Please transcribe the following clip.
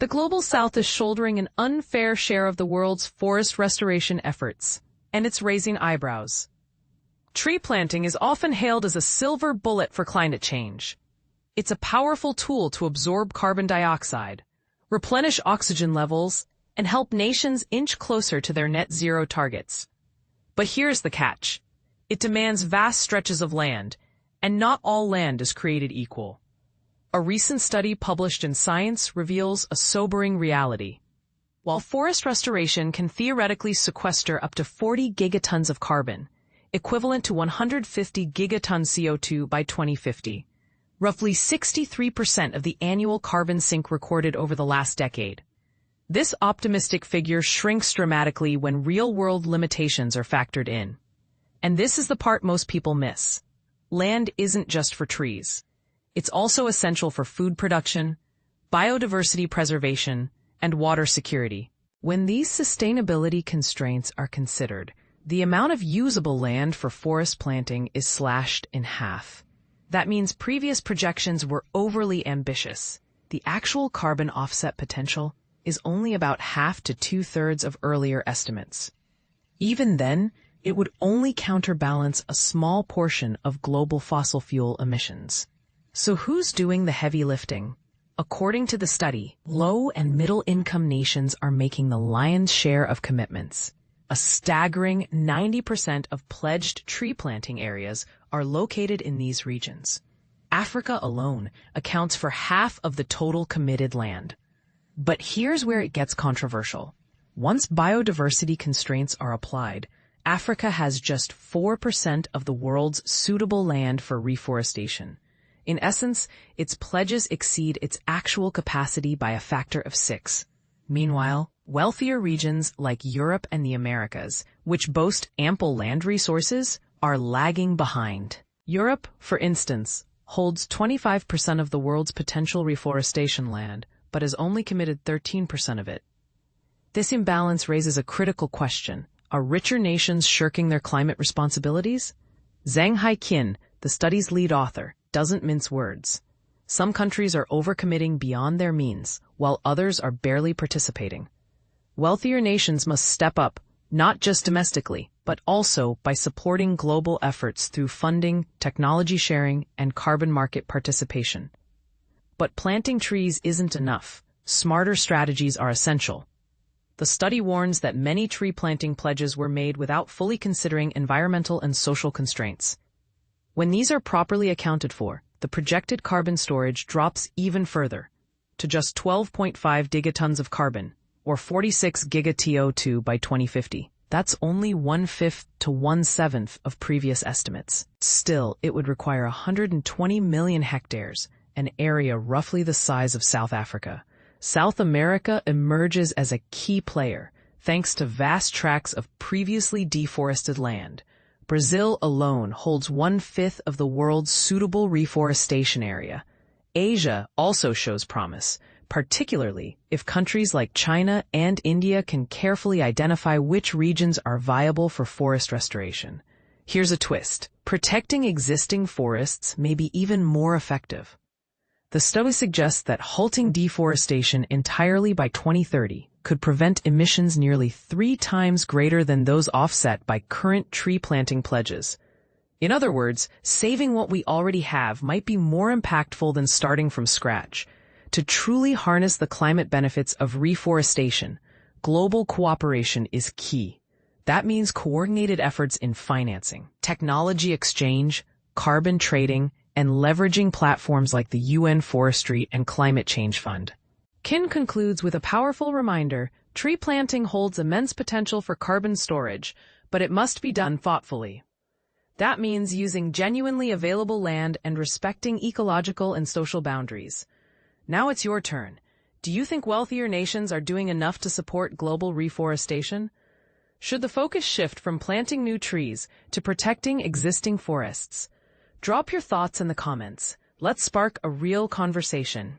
The Global South is shouldering an unfair share of the world's forest restoration efforts, and it's raising eyebrows. Tree planting is often hailed as a silver bullet for climate change. It's a powerful tool to absorb carbon dioxide, replenish oxygen levels, and help nations inch closer to their net zero targets. But here's the catch. It demands vast stretches of land, and not all land is created equal. A recent study published in Science reveals a sobering reality. While forest restoration can theoretically sequester up to 40 gigatons of carbon, equivalent to 150 gigatons CO2 by 2050, roughly 63% of the annual carbon sink recorded over the last decade. This optimistic figure shrinks dramatically when real-world limitations are factored in. And this is the part most people miss. Land isn't just for trees. It's also essential for food production, biodiversity preservation, and water security. When these sustainability constraints are considered, the amount of usable land for forest planting is slashed in half. That means previous projections were overly ambitious. The actual carbon offset potential is only about half to two-thirds of earlier estimates. Even then, it would only counterbalance a small portion of global fossil fuel emissions. So who's doing the heavy lifting? According to the study, low and middle-income nations are making the lion's share of commitments. A staggering 90% of pledged tree planting areas are located in these regions. Africa alone accounts for half of the total committed land. But here's where it gets controversial. Once biodiversity constraints are applied, Africa has just 4% of the world's suitable land for reforestation. In essence, its pledges exceed its actual capacity by a factor of 6. Meanwhile, wealthier regions like Europe and the Americas, which boast ample land resources, are lagging behind. Europe, for instance, holds 25% of the world's potential reforestation land, but has only committed 13% of it. This imbalance raises a critical question. Are richer nations shirking their climate responsibilities? Zhang Haiqin, the study's lead author, doesn't mince words. Some countries are overcommitting beyond their means, while others are barely participating. Wealthier nations must step up, not just domestically, but also by supporting global efforts through funding, technology sharing, and carbon market participation. But planting trees isn't enough. Smarter strategies are essential. The study warns that many tree planting pledges were made without fully considering environmental and social constraints. When these are properly accounted for, the projected carbon storage drops even further, to just 12.5 gigatons of carbon, or 46 giga-TO2 by 2050. That's only 1/5 to 1/7 of previous estimates. Still, it would require 120 million hectares, an area roughly the size of South Africa. South America emerges as a key player, thanks to vast tracts of previously deforested land. Brazil alone holds 1/5 of the world's suitable reforestation area. Asia also shows promise, particularly if countries like China and India can carefully identify which regions are viable for forest restoration. Here's a twist. Protecting existing forests may be even more effective. The study suggests that halting deforestation entirely by 2030 could prevent emissions nearly 3 times greater than those offset by current tree planting pledges. In other words, saving what we already have might be more impactful than starting from scratch. To truly harness the climate benefits of reforestation, global cooperation is key. That means coordinated efforts in financing, technology exchange, carbon trading, and leveraging platforms like the UN Forestry and Climate Change Fund. Kin concludes with a powerful reminder: tree planting holds immense potential for carbon storage, but it must be done thoughtfully. That means using genuinely available land and respecting ecological and social boundaries. Now it's your turn. Do you think wealthier nations are doing enough to support global reforestation? Should the focus shift from planting new trees to protecting existing forests? Drop your thoughts in the comments. Let's spark a real conversation.